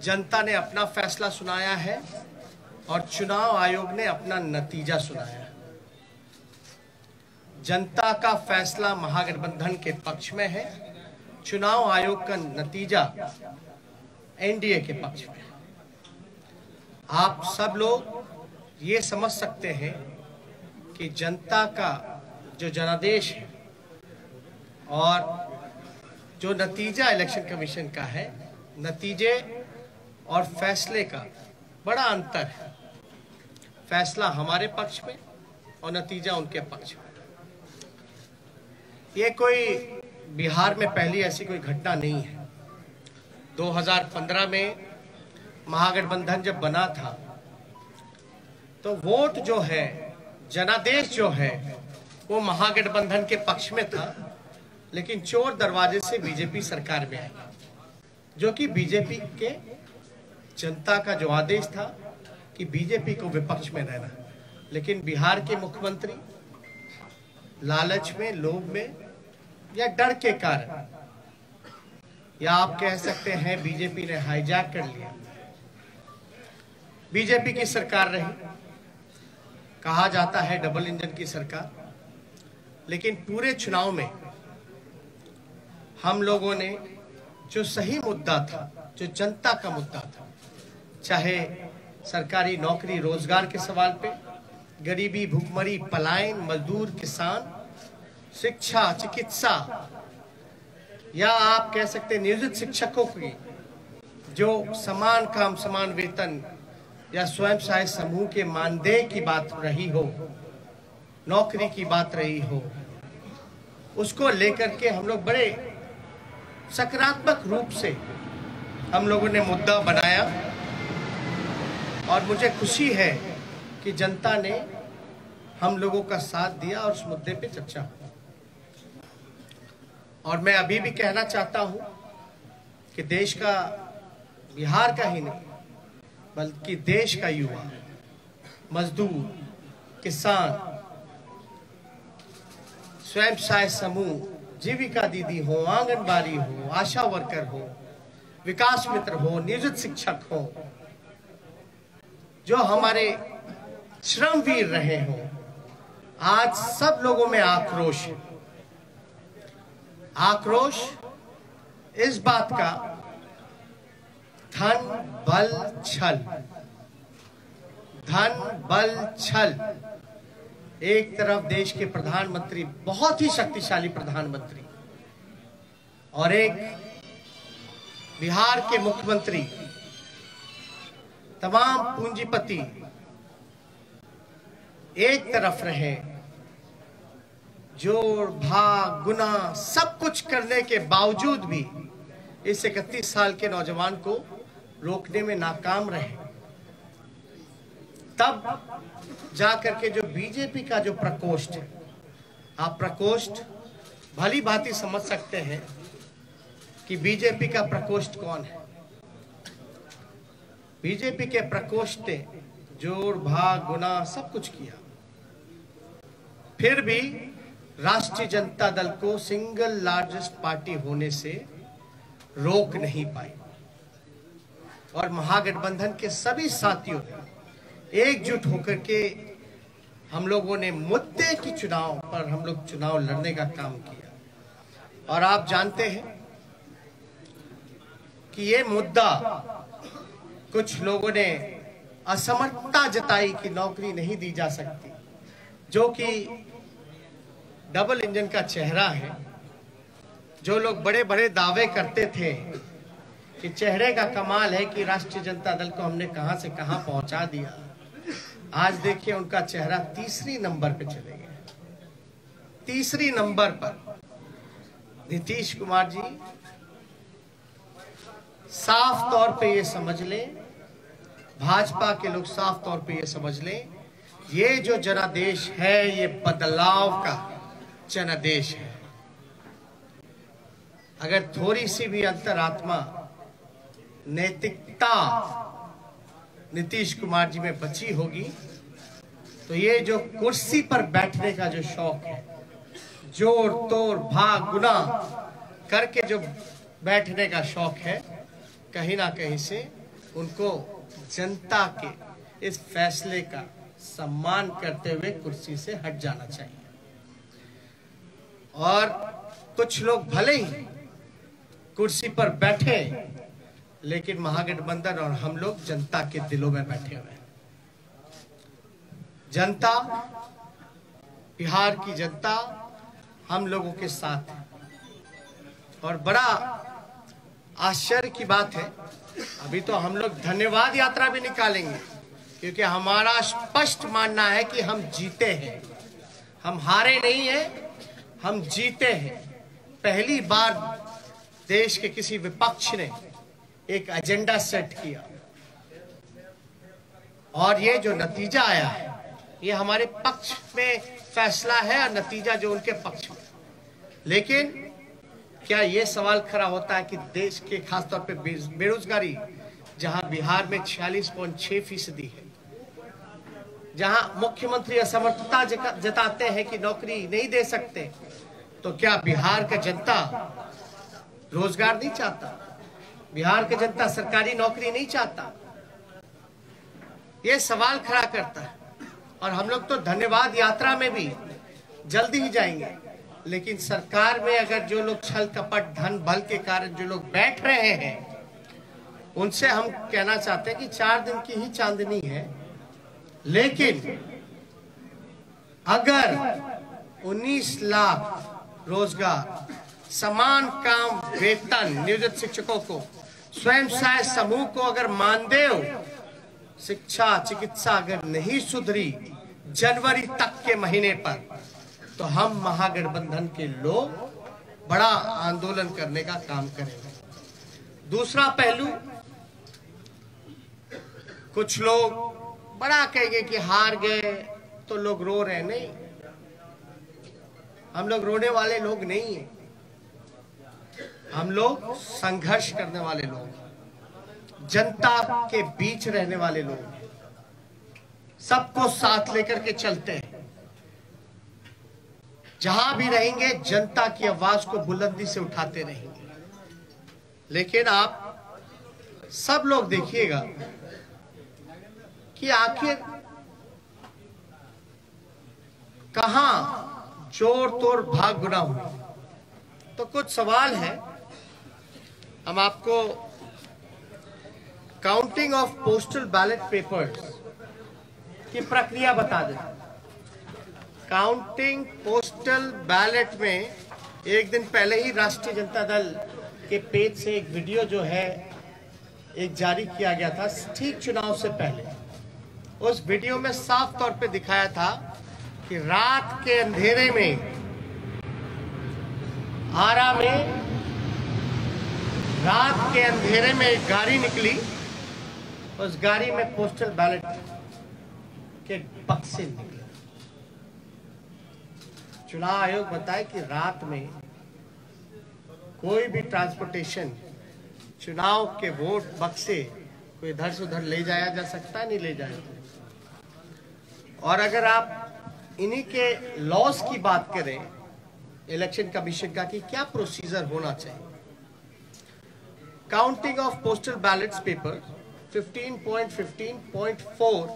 जनता ने अपना फैसला सुनाया है और चुनाव आयोग ने अपना नतीजा सुनाया है। जनता का फैसला महागठबंधन के पक्ष में है, चुनाव आयोग का नतीजा एनडीए के पक्ष में है। आप सब लोग ये समझ सकते हैं कि जनता का जो जनादेश है और जो नतीजा इलेक्शन कमीशन का है, नतीजे और फैसले का बड़ा अंतर है। फैसला हमारे पक्ष में और नतीजा उनके पक्ष में। ये कोई बिहार में पहली ऐसी कोई घटना नहीं है। 2015 में महागठबंधन जब बना था तो वोट जो है, जनादेश जो है, वो महागठबंधन के पक्ष में था, लेकिन चोर दरवाजे से बीजेपी सरकार में आई, जो कि बीजेपी के जनता का जो आदेश था कि बीजेपी को विपक्ष में रहना। लेकिन बिहार के मुख्यमंत्री लालच में, लोभ में या डर के कारण, या आप कह सकते हैं बीजेपी ने हाईजैक कर लिया। बीजेपी की सरकार रही, कहा जाता है डबल इंजन की सरकार, लेकिन पूरे चुनाव में हम लोगों ने जो सही मुद्दा था, जो जनता का मुद्दा था, चाहे सरकारी नौकरी रोजगार के सवाल पे, गरीबी, भूखमरी, पलायन, मजदूर, किसान, शिक्षा, चिकित्सा, या आप कह सकते हैं नियोजित शिक्षकों की जो समान काम समान वेतन या स्वयं सहायक समूह के मानदेय की बात रही हो, नौकरी की बात रही हो, उसको लेकर के हम लोग बड़े सकारात्मक रूप से हम लोगों ने मुद्दा बनाया और मुझे खुशी है कि जनता ने हम लोगों का साथ दिया और उस मुद्दे पे चर्चा हुई। और मैं अभी भी कहना चाहता हूं कि देश का, बिहार का ही नहीं बल्कि देश का युवा, मजदूर, किसान, स्वयं सहायक समूह, जीविका दीदी हो, आंगनबाड़ी हो, आशा वर्कर हो, विकास मित्र हो, नियोजित शिक्षक हो, जो हमारे श्रमवीर रहे हो, आज सब लोगों में आक्रोश है। आक्रोश इस बात का, धन बल छल, धन बल छल। एक तरफ देश के प्रधानमंत्री, बहुत ही शक्तिशाली प्रधानमंत्री, और एक बिहार के मुख्यमंत्री, तमाम पूंजीपति एक तरफ रहे, जोड़ भाग गुना सब कुछ करने के बावजूद भी इस 31 साल के नौजवान को रोकने में नाकाम रहे। तब जाकर के जो बीजेपी का जो प्रकोष्ठ है, आप प्रकोष्ठ भली भांति समझ सकते हैं कि बीजेपी का प्रकोष्ठ कौन है। बीजेपी के प्रकोष्ठ ने जोड़ भाग गुना सब कुछ किया, फिर भी राष्ट्रीय जनता दल को सिंगल लार्जेस्ट पार्टी होने से रोक नहीं पाई। और महागठबंधन के सभी साथियों एकजुट होकर के हम लोगों ने मुद्दे की चुनाव पर हम लोग चुनाव लड़ने का काम किया। और आप जानते हैं कि ये मुद्दा, कुछ लोगों ने असमर्थता जताई कि नौकरी नहीं दी जा सकती, जो कि डबल इंजन का चेहरा है। जो लोग बड़े बड़े दावे करते थे कि चेहरे का कमाल है कि राष्ट्रीय जनता दल को हमने कहां से कहां पहुंचा दिया, आज देखिए उनका चेहरा तीसरी नंबर पे चले गए। तीसरी नंबर पर नीतीश कुमार जी, साफ तौर पे ये समझ लें, भाजपा के लोग साफ तौर पे ये समझ लें, ये जो जनादेश है ये बदलाव का जनादेश है। अगर थोड़ी सी भी अंतरात्मा, नैतिकता नीतीश कुमार जी में बची होगी तो ये जो कुर्सी पर बैठने का जो शौक है, जोड़ तोड़ भाग गुना करके जो बैठने का शौक है, कहीं ना कहीं से उनको जनता के इस फैसले का सम्मान करते हुए कुर्सी से हट जाना चाहिए। और कुछ लोग भले ही कुर्सी पर बैठे, लेकिन महागठबंधन और हम लोग जनता के दिलों में बैठे हुए हैं। जनता, बिहार की जनता हम लोगों के साथ है। और बड़ा आश्चर्य की बात है, अभी तो हम लोग धन्यवाद यात्रा भी निकालेंगे, क्योंकि हमारा स्पष्ट मानना है कि हम जीते हैं, हम हारे नहीं हैं, हम जीते हैं। पहली बार देश के किसी विपक्ष ने एक एजेंडा सेट किया और ये जो नतीजा आया है, ये हमारे पक्ष में फैसला है और नतीजा जो उनके पक्ष में। लेकिन क्या ये सवाल खड़ा होता है कि देश के खासतौर पे बेरोजगारी, जहां बिहार में 46.6% है, जहां मुख्यमंत्री असमर्थता जताते हैं कि नौकरी नहीं दे सकते, तो क्या बिहार का जनता रोजगार नहीं चाहता? बिहार का जनता सरकारी नौकरी नहीं चाहता? ये सवाल खड़ा करता है। और हम लोग तो धन्यवाद यात्रा में भी जल्दी ही जाएंगे, लेकिन सरकार में अगर जो लोग छल कपट धन बल के कारण जो लोग बैठ रहे हैं, उनसे हम कहना चाहते हैं कि 4 दिन की ही चांदनी है, लेकिन अगर 19 लाख रोजगार, समान काम वेतन नियोजित शिक्षकों को, स्वयं सहायता समूह को अगर मानदेय, शिक्षा चिकित्सा अगर नहीं सुधरी जनवरी तक के महीने पर, तो हम महागठबंधन के लोग बड़ा आंदोलन करने का काम करेंगे। दूसरा पहलू, कुछ लोग बड़ा कहेंगे कि हार गए तो लोग रो रहे। नहीं, हम लोग रोने वाले लोग नहीं हैं, हम लोग संघर्ष करने वाले लोग, जनता के बीच रहने वाले लोग, सबको साथ लेकर के चलते हैं। जहां भी रहेंगे जनता की आवाज को बुलंदी से उठाते रहेंगे। लेकिन आप सब लोग देखिएगा कि आखिर कहां जोर तोड़ भाग गुना हुई। तो कुछ सवाल है, हम आपको counting of postal ballot papers की प्रक्रिया बता दें। काउंटिंग पोस्टल बैलेट में एक दिन पहले ही राष्ट्रीय जनता दल के पेज से एक वीडियो जो है एक जारी किया गया था, ठीक चुनाव से पहले। उस वीडियो में साफ तौर पे दिखाया था कि रात के अंधेरे में आरा में रात के अंधेरे में एक गाड़ी निकली, उस गाड़ी में पोस्टल बैलेट के बक्से निकले। चुनाव आयोग बताए कि रात में कोई भी ट्रांसपोर्टेशन, चुनाव के वोट बक्से कोई इधर से उधर ले जाया जा सकता, नहीं ले जाया। और अगर आप इन्हीं के लॉस की बात करें इलेक्शन कमीशन का कि क्या प्रोसीजर होना चाहिए, counting of postal ballets paper 15.15.4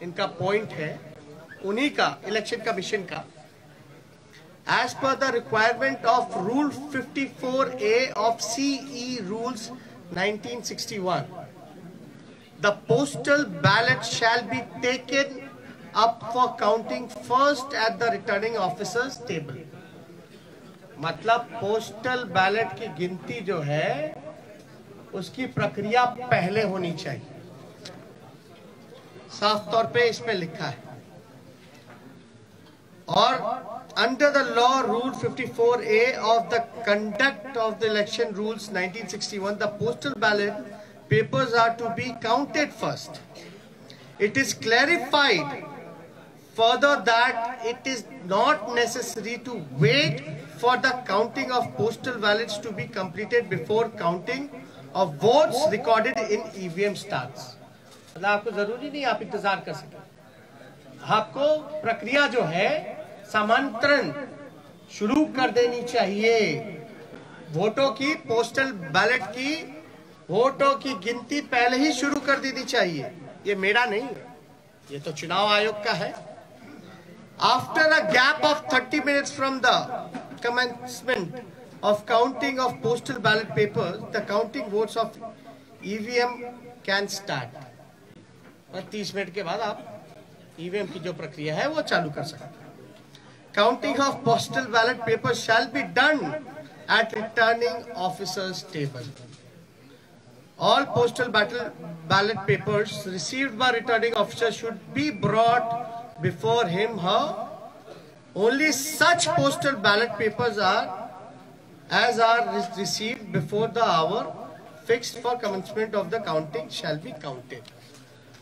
इनका पॉइंट है, उन्हीं का इलेक्शन कमीशन का। As per the requirement of Rule 54A of CE Rules 1961, the postal ballot shall be taken up for counting first at the returning officer's table. मतलब postal ballot की गिनती जो है उसकी प्रक्रिया पहले होनी चाहिए, साफ तौर पे इसमें लिखा है। और under the law rule 54A of the conduct of the election rules 1961, the postal ballot papers are to be counted first. It is clarified further that it is not necessary to wait for the counting of postal ballots to be completed before counting of votes recorded in EVM starts. मतलब आपको जरूरी नहीं आप इंतजार कर सके, आपको प्रक्रिया जो है समांतरण शुरू कर देनी चाहिए। वोटों की, पोस्टल बैलेट की वोटों की गिनती पहले ही शुरू कर देनी चाहिए। ये मेरा नहीं है, ये तो चुनाव आयोग का है। After a gap of 30 minutes from the commencement of counting of postal ballot papers, the counting votes of EVM can start. और 30 मिनट के बाद आप ईवीएम की जो प्रक्रिया है वो चालू कर सकते हैं। Counting of postal ballot papers shall be done at returning officer's table. All postal ballot papers received by returning officer should be brought before him, her. Only such postal ballot papers are received before the hour fixed for commencement of the counting shall be counted.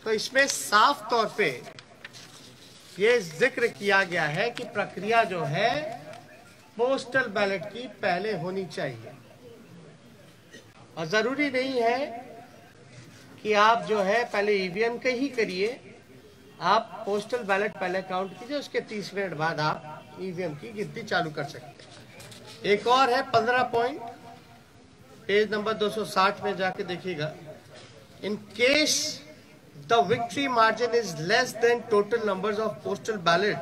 तो इसमें साफ तौर पे ये जिक्र किया गया है कि प्रक्रिया जो है पोस्टल बैलेट की पहले होनी चाहिए, और जरूरी नहीं है कि आप जो है पहले ईवीएम के ही करिए। आप पोस्टल बैलेट पहले काउंट कीजिए, उसके 30 मिनट बाद आप ईवीएम की गिनती चालू कर सकते हैं। एक और है 15 पॉइंट, पेज नंबर 260 में जाके देखिएगा। In case the victory margin is less than total numbers of postal ballot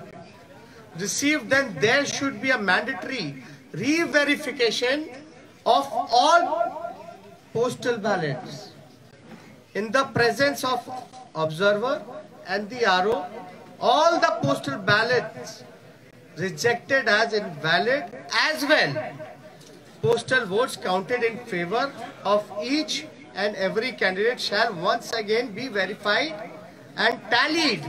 received, then there should be a mandatory re-verification of all postal ballots in the presence of observer and the RO. All the postal ballots rejected as invalid, as well postal votes counted in favor of each and every candidate shall once again be verified and tallied.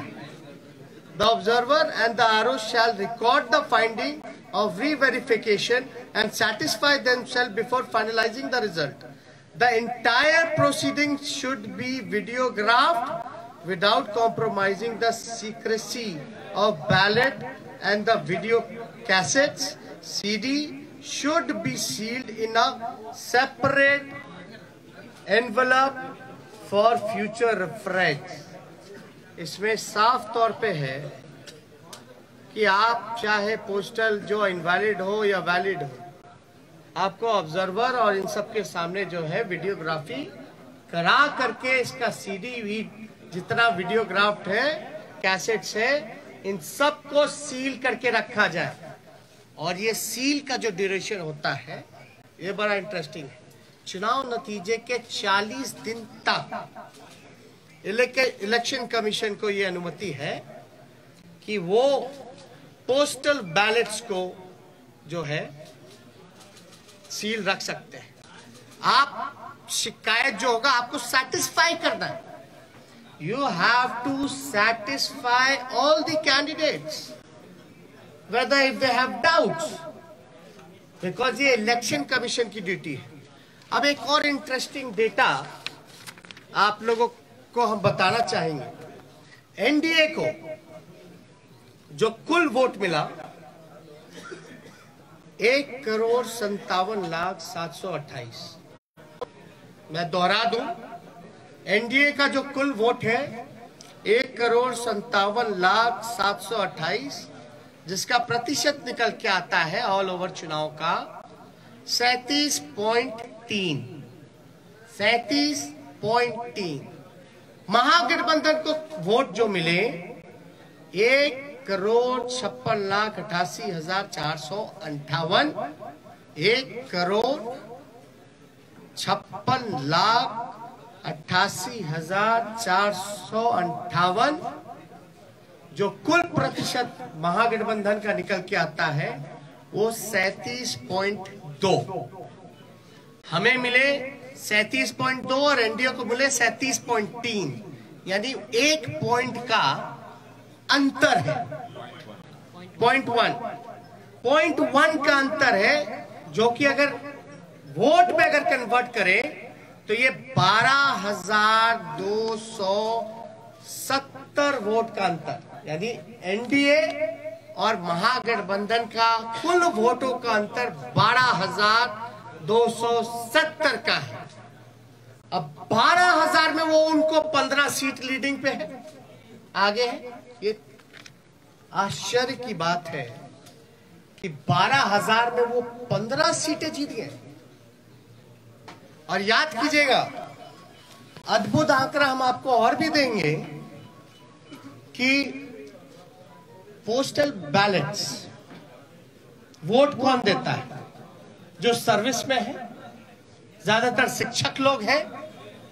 The observer and the RO shall record the finding of re-verification and satisfy themselves before finalizing the result. The entire proceeding should be videographed without compromising the secrecy of ballot, and the video cassettes CD should be sealed in a separate envelope for future reference. इसमें साफ तौर पे है कि आप चाहे postal जो invalid हो या वैलिड हो, आपको ऑब्जर्वर और इन सब के सामने जो है वीडियोग्राफी करा करके इसका सीडी भी जितना वीडियोग्राफ्ट है, कैसेट्स है, इन सब को सील करके रखा जाए। और ये सील का जो ड्यूरेशन होता है ये बड़ा इंटरेस्टिंग है। चुनाव नतीजे के 40 दिन तक इलेक्शन कमीशन को ये अनुमति है कि वो पोस्टल बैलेट्स को जो है सील रख सकते हैं। आप शिकायत जो होगा आपको सेटिस्फाई करना है। You have to satisfy all the candidates whether if they have doubts, because ये इलेक्शन कमीशन की ड्यूटी है। अब एक और इंटरेस्टिंग डेटा आप लोगों को हम बताना चाहेंगे। एनडीए को जो कुल वोट मिला 1,57,728। मैं दोहरा दूं, एनडीए का जो कुल वोट है 1,57,728, जिसका प्रतिशत निकल के आता है ऑल ओवर चुनाव का 37.3। महागठबंधन को वोट जो मिले 1,56,88,458, 1,56,88,458, जो कुल प्रतिशत महागठबंधन का निकल के आता है वो 37.2। हमें मिले 37.2 और एनडीए को मिले 37.3, यानी 1 पॉइंट का अंतर है। 0.1 का अंतर है, जो कि अगर वोट में अगर कन्वर्ट करें तो ये 12,270 वोट का अंतर, यानी एनडीए और महागठबंधन का कुल वोटों का अंतर 12,270 का है। अब 12,000 में वो उनको 15 सीट लीडिंग पे है, आगे है। ये आश्चर्य की बात है कि 12,000 में वो 15 सीटें जीत गए। और याद कीजिएगा, अद्भुत आंकड़ा हम आपको और भी देंगे कि पोस्टल बैलेट्स वोट कौन देता है? जो सर्विस में है, ज्यादातर शिक्षक लोग हैं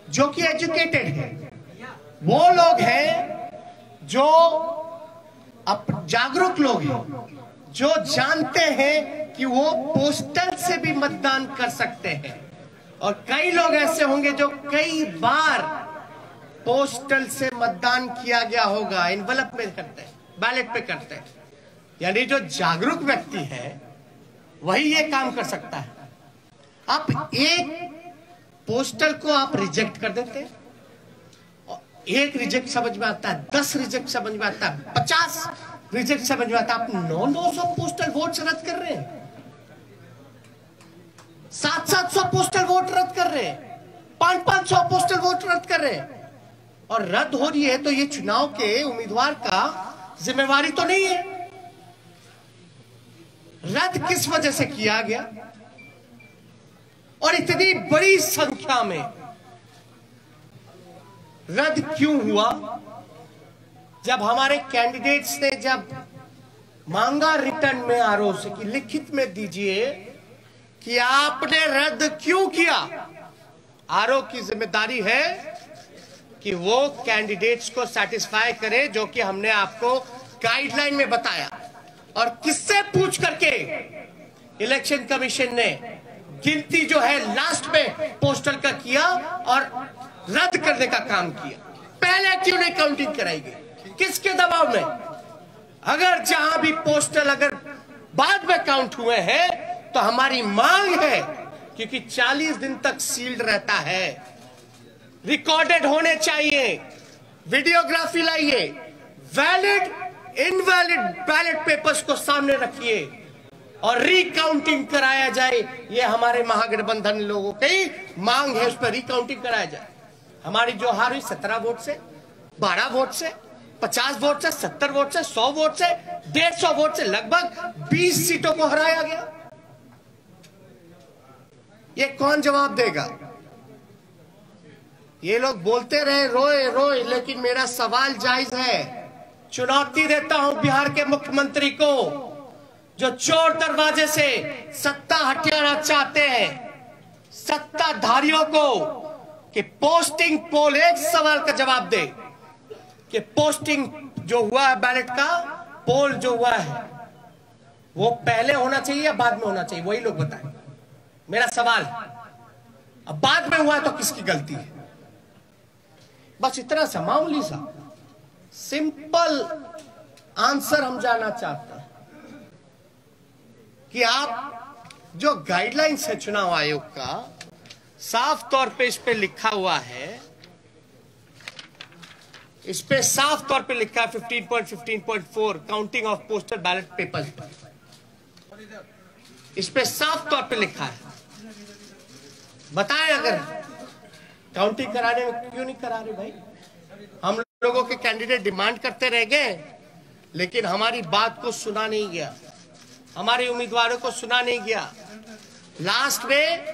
जो कि एजुकेटेड हैं, वो लोग हैं जो जागरूक लोग हैं, जो जानते हैं कि वो पोस्टल से भी मतदान कर सकते हैं। और कई लोग ऐसे होंगे जो कई बार पोस्टल से मतदान किया गया होगा, एनवलप में करते हैं, बैलेट पे करते हैं। यानी जो जागरूक व्यक्ति है वही ये काम कर सकता है। आप एक पोस्टल को आप रिजेक्ट कर देते हैं, एक रिजेक्ट समझ में आता है, 10 रिजेक्ट समझ में आता है, 50 रिजेक्ट समझ में आता है। आप 900 पोस्टल वोट रद्द कर रहे हैं, 700 पोस्टल वोट रद्द कर रहे हैं, 500 पोस्टल वोट रद्द कर रहे हैं। और रद्द हो रही है तो ये चुनाव के उम्मीदवार का जिम्मेवारी तो नहीं है। रद्द किस वजह से किया गया और इतनी बड़ी संख्या में रद्द क्यों हुआ? जब हमारे कैंडिडेट्स ने जब मांगा रिटर्न में आरओ से कि लिखित में दीजिए कि आपने रद्द क्यों किया, आरओ की जिम्मेदारी है कि वो कैंडिडेट्स को सेटिस्फाई करे जो कि हमने आपको गाइडलाइन में बताया। और किससे पूछ करके इलेक्शन कमीशन ने गिनती जो है लास्ट में पोस्टल का किया और रद्द करने का काम किया? पहले क्यों नहीं काउंटिंग कराई गई? किसके दबाव में? अगर जहां भी पोस्टल अगर बाद में काउंट हुए हैं तो हमारी मांग है, क्योंकि 40 दिन तक सील्ड रहता है, रिकॉर्डेड होने चाहिए, वीडियोग्राफी लाइए, वैलिड इनवैलिड बैलेट पेपर्स को सामने रखिए और रिकाउंटिंग कराया जाए। ये हमारे महागठबंधन लोगों की मांग है, उस पर रिकाउंटिंग कराया जाए। हमारी जो हार हुई 17 वोट से, 12 वोट से, 50 वोट से, 70 वोट से, 100 वोट से, 150 वोट से लगभग 20 सीटों को हराया गया। ये कौन जवाब देगा? ये लोग बोलते रहे रोए रोए, लेकिन मेरा सवाल जायज है। चुनौती देता हूं बिहार के मुख्यमंत्री को, जो चोर दरवाजे से सत्ता हथियाना चाहते हैं, सत्ताधारियों को, कि पोस्टिंग पोल, एक सवाल का जवाब दे कि पोस्टिंग जो हुआ है बैलेट का, पोल जो हुआ है वो पहले होना चाहिए या बाद में होना चाहिए? वही लोग बताएं। मेरा सवाल, अब बाद में हुआ है तो किसकी गलती है? बस इतना सा मामूली सा सिंपल आंसर हम जानना चाहते हैं कि आप जो गाइडलाइंस है चुनाव आयोग का, साफ तौर पे इस पे लिखा हुआ है, इस पे साफ तौर पे लिखा है 15.15.4 counting of postal ballot papers, इस पे साफ तौर पे लिखा है। बताएं अगर काउंटिंग कराने में क्यों नहीं करा रहे भाई? हम लोगों के कैंडिडेट डिमांड करते रह गए, लेकिन हमारी बात को सुना नहीं गया, हमारे उम्मीदवारों को सुना नहीं गया। लास्ट में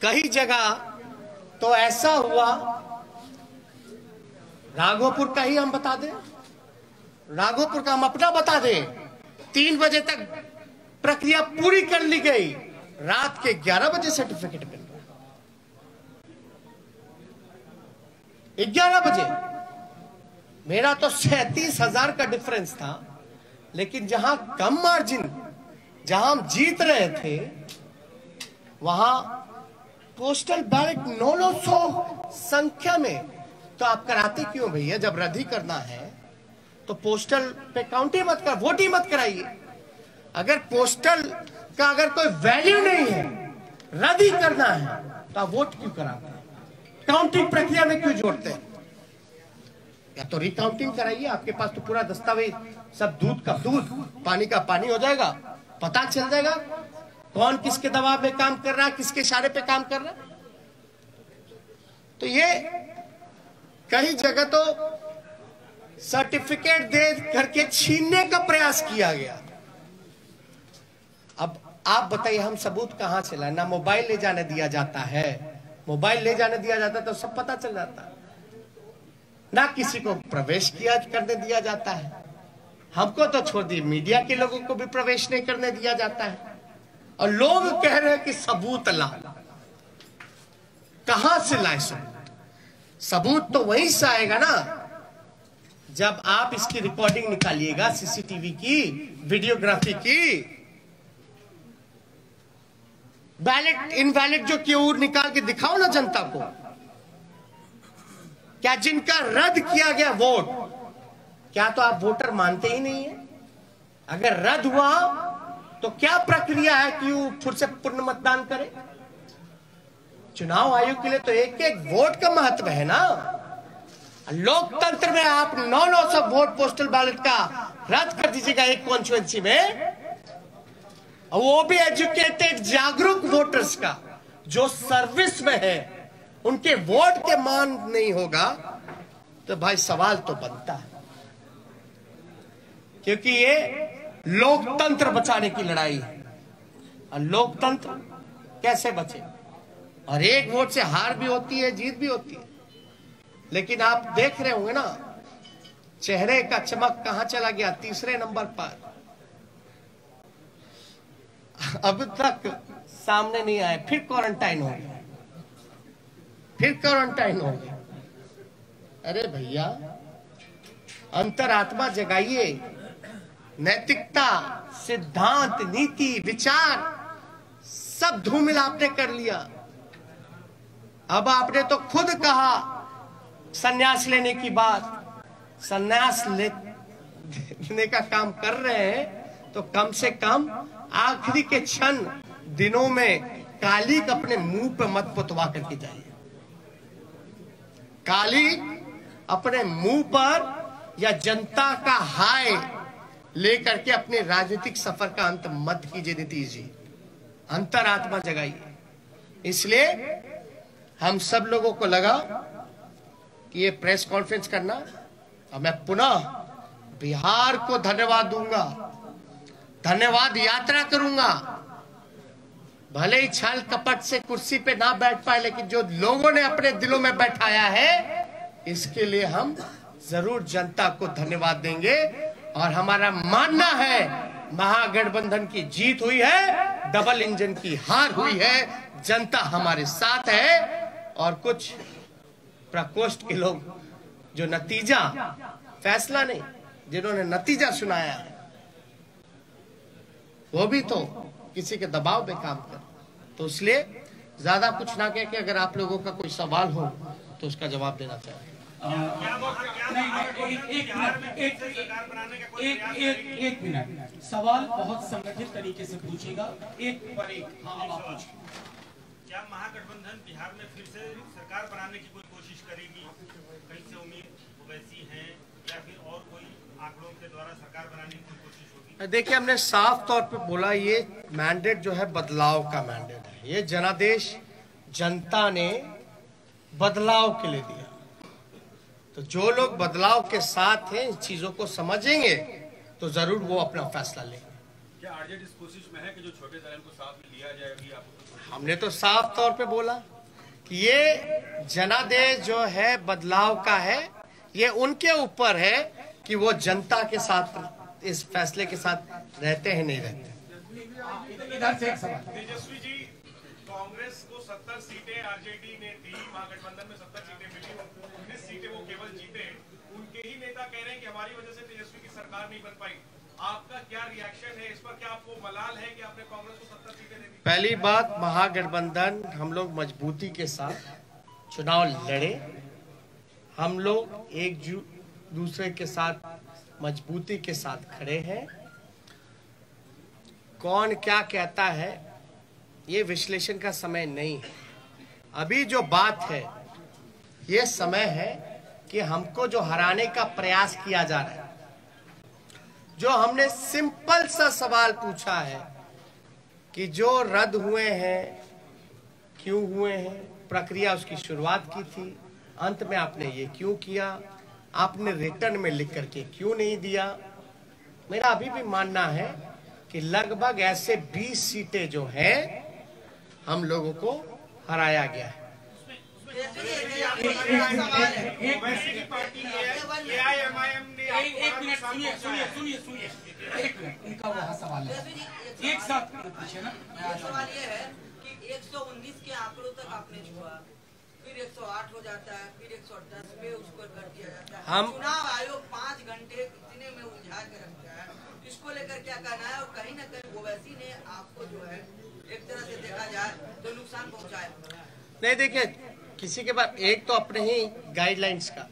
कई जगह तो ऐसा हुआ, राघोपुर का ही हम बता दें, राघोपुर का हम अपना बता दें, 3 बजे तक प्रक्रिया पूरी कर ली गई, रात के 11 बजे सर्टिफिकेट मिल रहा, 11 बजे। मेरा तो 37,000 का डिफरेंस था, लेकिन जहां कम मार्जिन, जहां हम जीत रहे थे, वहां पोस्टल बैलेट 900 संख्या में। तो आप कराते क्यों भैया? जब रद्द ही करना है तो पोस्टल पे काउंट ही मत कर, वोट ही मत कराइए। अगर पोस्टल का अगर कोई वैल्यू नहीं है, रद्द ही करना है, तो आप वोट क्यों कराते हैं? काउंटिंग प्रक्रिया में क्यों जोड़ते हैं? या तो रिकाउंटिंग कराइए, आपके पास तो पूरा दस्तावेज, सब दूध का दूध, पानी का पानी हो जाएगा, पता चल जाएगा कौन किसके दबाव में काम कर रहा है, किसके इशारे पे काम कर रहा है। तो ये कई जगह तो सर्टिफिकेट दे करके छीनने का प्रयास किया गया। अब आप बताइए, हम सबूत कहां से लाए? ना मोबाइल ले जाने दिया जाता है, मोबाइल ले जाने दिया जाता तो सब पता चल जाता, ना किसी को प्रवेश किया करने दिया जाता है। हमको तो छोड़ दिए, मीडिया के लोगों को भी प्रवेश नहीं करने दिया जाता है। और लोग कह रहे हैं कि सबूत ला। कहां से लाए सबूत? सबूत तो वहीं से आएगा ना जब आप इसकी रिकॉर्डिंग निकालिएगा, सीसीटीवी की, वीडियोग्राफी की। वैलिड इनवैलिड जो क्यों निकाल के दिखाओ ना जनता को। क्या जिनका रद्द किया गया वोट, क्या तो आप वोटर मानते ही नहीं है? अगर रद्द हुआ तो क्या प्रक्रिया है कि वो फिर से पुनः मतदान करे? चुनाव आयोग के लिए तो एक एक वोट का महत्व है ना। लोकतंत्र में आप 900 वोट पोस्टल बैलेट का रद्द कर दीजिएगा एक कॉन्स्टिट्यूएंसी में, और वो भी एजुकेटेड जागरूक वोटर्स का जो सर्विस में है, उनके वोट के मान नहीं होगा तो भाई सवाल तो बनता है। क्योंकि ये लोकतंत्र बचाने की लड़ाई है, और लोकतंत्र कैसे बचे? और एक वोट से हार भी होती है, जीत भी होती है। लेकिन आप देख रहे होंगे ना, चेहरे का चमक कहां चला गया? तीसरे नंबर पर। अब तक सामने नहीं आए, फिर क्वारंटाइन हो गया, फिर क्वारंटाइन हो गया। अरे भैया, अंतरात्मा जगाइए। नैतिकता, सिद्धांत, नीति, विचार सब धूमिल आपने कर लिया। अब आपने तो खुद कहा संन्यास लेने की बात। संन्यास लेने का काम कर रहे हैं तो कम से कम आखिरी के क्षण दिनों में कालिक अपने मुंह पे मत पुतवा करके जाइए। कालिक अपने मुंह पर या जनता का हाय लेकर के अपने राजनीतिक सफर का अंत मत कीजिए नीतीश जी। अंतरात्मा जगाइए। इसलिए हम सब लोगों को लगा कि ये प्रेस कॉन्फ्रेंस करना, और मैं पुनः बिहार को धन्यवाद दूंगा, धन्यवाद यात्रा करूंगा। भले ही छल कपट से कुर्सी पे ना बैठ पाए, लेकिन जो लोगों ने अपने दिलों में बैठाया है, इसके लिए हम जरूर जनता को धन्यवाद देंगे। और हमारा मानना है महागठबंधन की जीत हुई है, डबल इंजन की हार हुई है, जनता हमारे साथ है। और कुछ प्रकोष्ठ के लोग जो नतीजा, फैसला नहीं, जिन्होंने नतीजा सुनाया है, वो भी तो किसी के दबाव में काम कर। तो इसलिए ज्यादा कुछ ना कह के, अगर आप लोगों का कोई सवाल हो तो उसका जवाब देना चाहिए। एक मिनट, सवाल बहुत संगठित तरीके से पूछेगा, एक पर एक। हाँ, आप पूछिए। क्या महागठबंधन बिहार में फिर से सरकार बनाने की कोई कोशिश करेगी? कहीं से उम्मीद वैसी है, या फिर और कोई आंकड़ों के द्वारा सरकार बनाने की कोई कोशिश होगी? देखिए, हमने साफ तौर पे बोला ये मैंडेट जो है बदलाव का मैंडेट है। ये जनादेश जनता ने बदलाव के लिए दिया। तो जो लोग बदलाव के साथ हैं, इन चीजों को समझेंगे तो जरूर वो अपना फैसला लेंगे। क्या आरजेडी इस कोशिश में है कि जो छोटे दल को साथ में लिया जाए? अभी आपको हमने तो साफ तौर पे बोला कि ये जनादेश जो है बदलाव का है। ये उनके ऊपर है कि वो जनता के साथ, इस फैसले के साथ रहते हैं नहीं रहते। इधर से एक सवाल। तेजस्वी जी, कांग्रेस को 70 सीटें आरजेडी ने दी, महागठबंधन में 70 सीटें मिली, 19 सीटें वो केवल जीते। उनके ही नेता कह रहे हैं कि हमारी वजह से तेजस्वी की सरकार नहीं बन पाई। आपका क्या रिएक्शन है इस पर? क्या आपको मलाल है कि आपने कांग्रेस को 70 सीटें दे दी? पहली बात, महागठबंधन हम लोग मजबूती के साथ चुनाव लड़े। हम लोग एक दूसरे के साथ मजबूती के साथ खड़े हैं। कौन क्या कहता है ये विश्लेषण का समय नहीं है। अभी जो बात है, ये समय है कि हमको जो हराने का प्रयास किया जा रहा है, जो हमने सिंपल सा सवाल पूछा है कि जो रद्द हुए हैं क्यों हुए हैं, प्रक्रिया उसकी शुरुआत की थी, अंत में आपने ये क्यों किया, आपने रिटर्न में लिख करके क्यों नहीं दिया। मेरा अभी भी मानना है कि लगभग ऐसे 20 सीटें जो हैं हम लोगों को हराया गया है। ओवैसी की पार्टी AIMIM ने एक मिनट सुनिए एक मिनट, उनका वहाँ सवाल है, एक साथ पूछे ना। सवाल ये है कि 119 के आंकड़ों तक आपने छुआ, फिर 108 हो जाता है, फिर 110 पे उसको कर दिया जाता है। चुनाव आयोग 5 घंटे इतने में उलझा के रखता है, इसको लेकर क्या कहना है? और कहीं न कहीं ओवैसी ने आपको जो है एक तरह से देखा जाए तो नुकसान पहुंचाया। नहीं, देखिए किसी के पास एक तो अपने ही गाइडलाइंस का,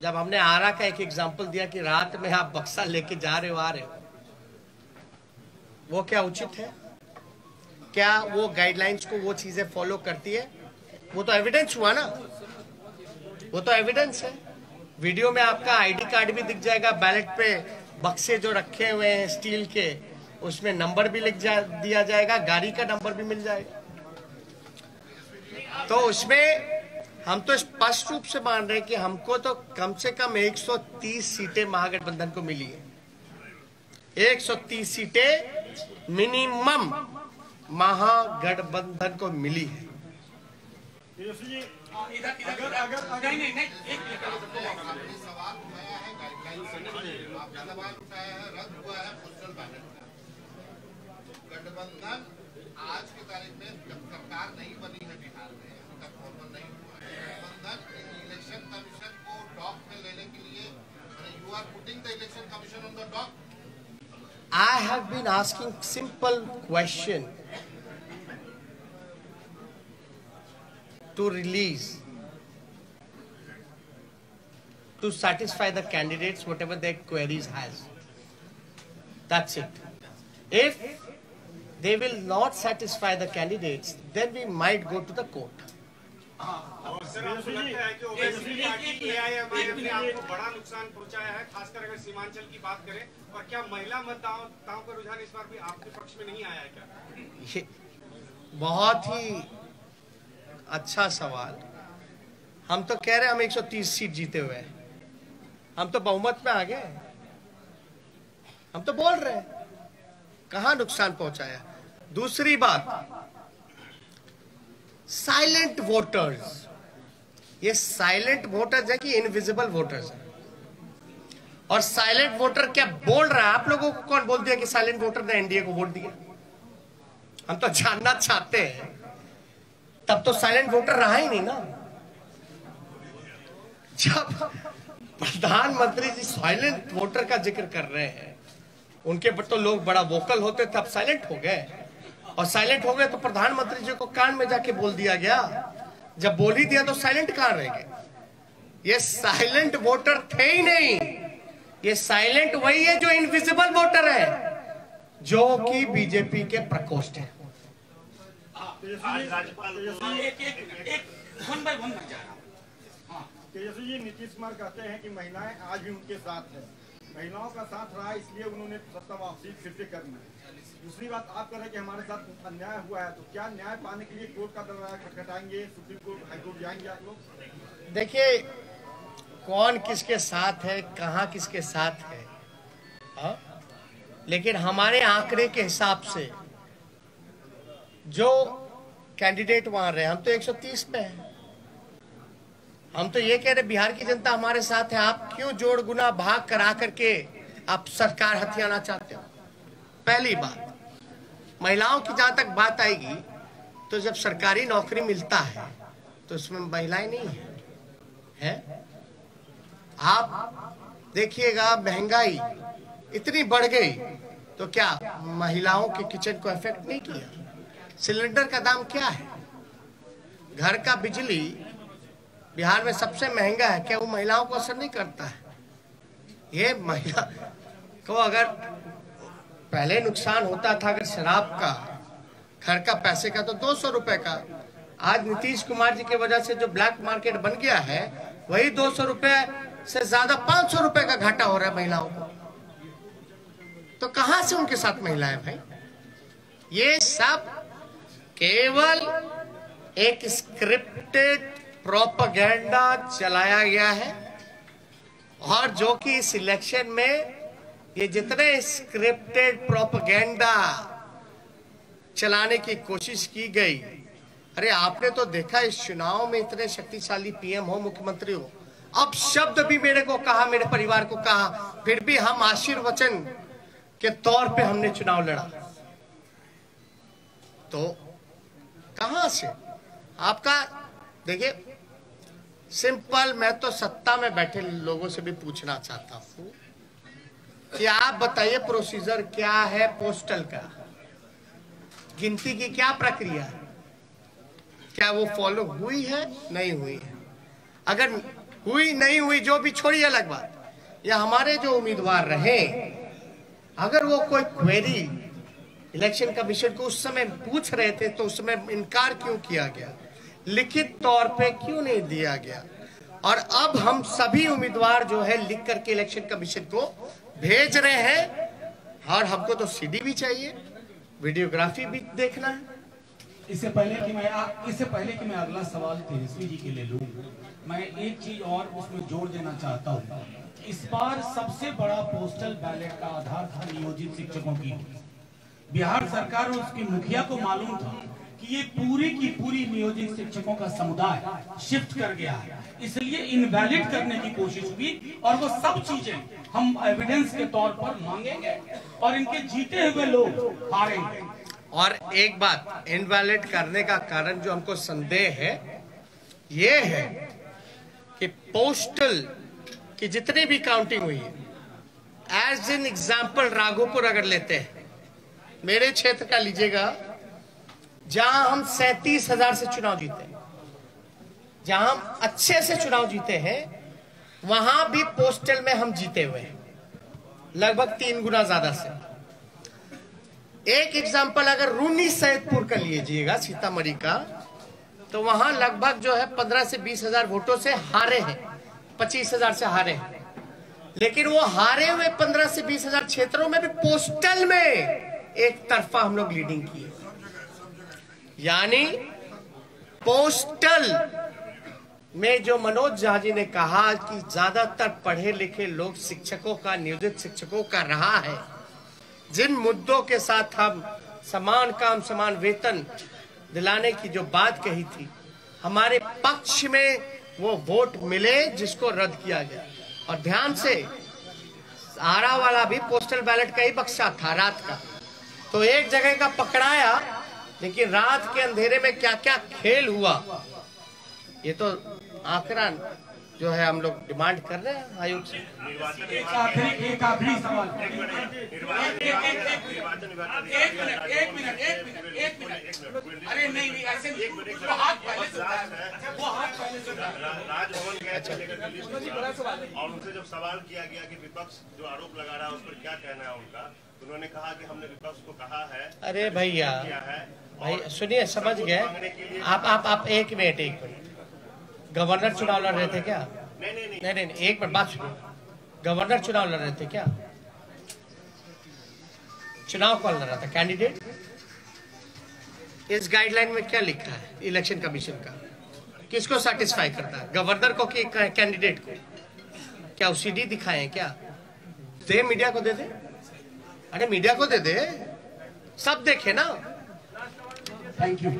जब हमने आरा का एक एग्जांपल दिया कि रात में आप बक्सा लेके जा रहे हो आ रहे हो, वो क्या उचित है? क्या वो गाइडलाइंस को वो चीजें फॉलो करती है? वो तो एविडेंस हुआ ना, वो तो एविडेंस है। वीडियो में आपका आईडी कार्ड भी दिख जाएगा, बैलेट पे बक्से जो रखे हुए हैं स्टील के, उसमें नंबर भी दिया जाएगा, गाड़ी का नंबर भी मिल जाएगा। तो उसमें हम तो स्पष्ट रूप से मान रहे हैं कि हमको तो कम से कम 130 सीटें महागठबंधन को मिली है। 130 सीटें मिनिमम महागठबंधन को मिली है। गठबंधन आज की तारीख में जब सरकार नहीं बनी है बिहार में, तब फॉर्मल नहीं हुआ है गठबंधन। इलेक्शन कमीशन को डॉक में लेने के लिए you are putting the election commission on the dock. I have been asking simple question to release, to satisfy the candidates whatever their queries has. That's it. If they will not satisfy the candidates, then we might go to the court. और sir, आपको लगता है कि Owaisi party AIMIM ने आपको बड़ा नुकसान पहुंचाया है, खासकर अगर सीमांचल की बात करें? और क्या महिला मतदाताओं का रुझान इस बार भी आपके पक्ष में नहीं आया है क्या? ये बहुत ही अच्छा सवाल। हम तो कह रहे हैं हम 130 सीट जीते हुए हैं, हम तो बहुमत में आ गए, हम तो बोल रहे हैं कहां नुकसान पहुंचाया। दूसरी बात, साइलेंट वोटर्स, ये साइलेंट वोटर्स है कि इनविजिबल वोटर्स है? और साइलेंट वोटर क्या बोल रहा है? आप लोगों को कौन बोल दिया कि साइलेंट वोटर ने एनडीए को वोट दिया? हम तो जानना चाहते हैं। तब तो साइलेंट वोटर रहा ही नहीं ना। जब प्रधानमंत्री जी साइलेंट वोटर का जिक्र कर रहे हैं, उनके पर तो लोग बड़ा वोकल होते, तब साइलेंट हो गए। और साइलेंट हो गए तो प्रधानमंत्री जी को कान में जाके बोल दिया गया। जब बोल ही दिया तो साइलेंट कहां रह गए? ये साइलेंट वोटर थे ही नहीं। ये साइलेंट वही है जो इनविजिबल वोटर है, जो कि बीजेपी के प्रकोष्ठ है। तेजस्वी जी, नीतीश कुमार कहते हैं कि महिलाएं आज भी उनके साथ है, महिलाओं का साथ रहा इसलिए उन्होंने सत्ता वापसी फिर से करना है। दूसरी बात, आप कह रहे हैं कि हमारे साथ अन्याय हुआ है, तो क्या न्याय पाने के लिए कोर्ट का दरवाजा खटखटाएंगे, सुप्रीम कोर्ट, हाईकोर्ट जाएंगे आप लोग? देखिए, कौन किसके साथ है, कहां किसके साथ है, हा? लेकिन हमारे आंकड़े के हिसाब से जो कैंडिडेट वहां रहे, हम तो 130 पे हैं। हम तो ये कह रहे बिहार की जनता हमारे साथ है। आप क्यों जोड़ गुना भाग करा करके आप सरकार हथियाना चाहते हो? पहली बात, महिलाओं की जहां तक बात आएगी, तो जब सरकारी नौकरी मिलता है तो उसमें महिलाएं नहीं है? आप देखिएगा, महंगाई इतनी बढ़ गई तो क्या महिलाओं के किचन को इफेक्ट नहीं किया? सिलेंडर का दाम क्या है? घर का बिजली बिहार में सबसे महंगा है, क्या वो महिलाओं को असर नहीं करता है? ये महिला को अगर पहले नुकसान होता था अगर शराब का, घर का पैसे का, तो 200 रुपए का, आज नीतीश कुमार जी की वजह से जो ब्लैक मार्केट बन गया है, वही 200 रुपए से ज्यादा 500 रुपए का घाटा हो रहा है महिलाओं को। तो कहां से उनके साथ महिलाएं भाई? ये सब केवल एक स्क्रिप्टेड प्रोपेगेंडा चलाया गया है, और जो कि इस इलेक्शन में ये जितने स्क्रिप्टेड प्रोपेगेंडा चलाने की कोशिश की गई, अरे आपने तो देखा इस चुनाव में इतने शक्तिशाली पीएम हो, मुख्यमंत्री हो, अब शब्द भी मेरे को कहा, मेरे परिवार को कहा, फिर भी हम आशीर्वचन के तौर पे हमने चुनाव लड़ा। तो कहां से आपका देखिए सिंपल, मैं तो सत्ता में बैठे लोगों से भी पूछना चाहता हूं कि आप बताइए प्रोसीजर क्या है पोस्टल का, गिनती की क्या प्रक्रिया है, क्या वो फॉलो हुई है नहीं हुई है? अगर हुई नहीं हुई जो भी छोड़िए अलग बात, या हमारे जो उम्मीदवार रहे अगर वो कोई क्वेरी इलेक्शन कमीशन को उस समय पूछ रहे थे तो उस समय इनकार क्यों किया गया, लिखित तौर पे क्यों नहीं दिया गया? और अब हम सभी उम्मीदवार जो है लिख करके इलेक्शन कमीशन को भेज रहे हैं, और हमको तो सीडी भी चाहिए, वीडियोग्राफी भी देखना है। इससे पहले कि मैं अगला सवाल तेजस्वी जी के लिए लूं, मैं एक चीज और उसमें जोड़ देना चाहता हूं। इस बार सबसे बड़ा पोस्टल बैलेट का आधार था नियोजित शिक्षकों की। बिहार सरकार और उसकी मुखिया को मालूम था कि ये पूरी की पूरी नियोजित शिक्षकों का समुदाय शिफ्ट कर गया है, इसलिए इनवैलिड करने की कोशिश हुई और वो सब चीजें हम एविडेंस के तौर पर मांगेंगे और इनके जीते हुए लोग हारेंगे। और एक बात, इनवैलिड करने का कारण जो हमको संदेह है ये है कि पोस्टल की जितनी भी काउंटिंग हुई है, एज एन एग्जाम्पल राघोपुर अगर लेते हैं, मेरे क्षेत्र का लीजिएगा, जहां हम 37,000 से चुनाव जीते हैं, जहां हम अच्छे से चुनाव जीते हैं, वहां भी पोस्टल में हम जीते हुए हैं लगभग 3 गुना ज्यादा से। एक एग्जाम्पल अगर रूनी सैदपुर का लीजिएगा, सीतामढ़ी का, तो वहां लगभग जो है 15 से 20,000 वोटों से हारे हैं, 25,000 से हारे हैं। लेकिन वो हारे हुए 15 से 20,000 क्षेत्रों में भी पोस्टल में एक तरफा हम लोग लीडिंग किए। यानी पोस्टल में जो मनोज झा जी ने कहा कि ज्यादातर पढ़े लिखे लोग शिक्षकों का, नियोजित शिक्षकों का रहा है, जिन मुद्दों के साथ हम समान काम समान वेतन दिलाने की जो बात कही थी, हमारे पक्ष में वो वोट मिले जिसको रद्द किया गया। और ध्यान से, आरा वाला भी पोस्टल बैलेट का ही बक्सा था रात का, तो एक जगह का पकड़ाया, लेकिन रात के अंधेरे में क्या क्या खेल हुआ, ये तो आंकड़ा जो है हम लोग डिमांड कर रहे हैं आयोग से। एक आखिरी सवाल, एक मिनट, अरे नहीं ऐसे वो हाथ पहले से राजभवन गए थे और उनसे जब सवाल किया गया कि विपक्ष जो आरोप लगा रहा है उस पर क्या कहना है उनका, उन्होंने कहा कि हमने विपक्ष को कहा है। अरे भैया भाई सुनिए, समझ गए आप एक मिनट, गवर्नर चुनाव लड़ रहे थे क्या? नहीं, एक मिनट बात सुनिए, गवर्नर चुनाव लड़ रहे थे क्या? चुनाव कौन लड़ रहा था? कैंडिडेट। इस गाइडलाइन में क्या लिखा है इलेक्शन कमीशन का? किसको सेटिस्फाई करता है, गवर्नर को कि कैंडिडेट को? क्या सीडी दिखाए हैं क्या? दे मीडिया को दे दे, अरे मीडिया को दे दे, सब देखे ना। Thank you. जो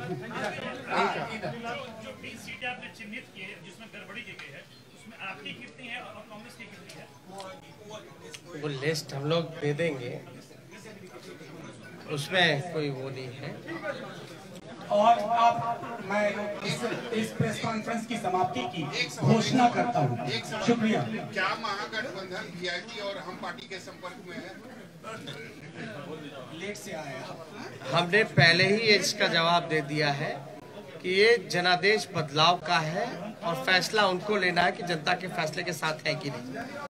20 सीटें आपने चिन्हित की है जिसमें गड़बड़ी की गई है, उसमें आपकी कितनी है और कांग्रेस की कितनी है? वो लिस्ट हम लोग दे देंगे, उसमें कोई वो नहीं है। और अब मैं इस प्रेस कॉन्फ्रेंस की समाप्ति की घोषणा करता हूँ। शुक्रिया। क्या महागठबंधन वीआईपी और हम पार्टी के संपर्क में है? लेट से आया, हमने पहले ही इसका जवाब दे दिया है कि ये जनादेश बदलाव का है और फैसला उनको लेना है कि जनता के फैसले के साथ है कि नहीं।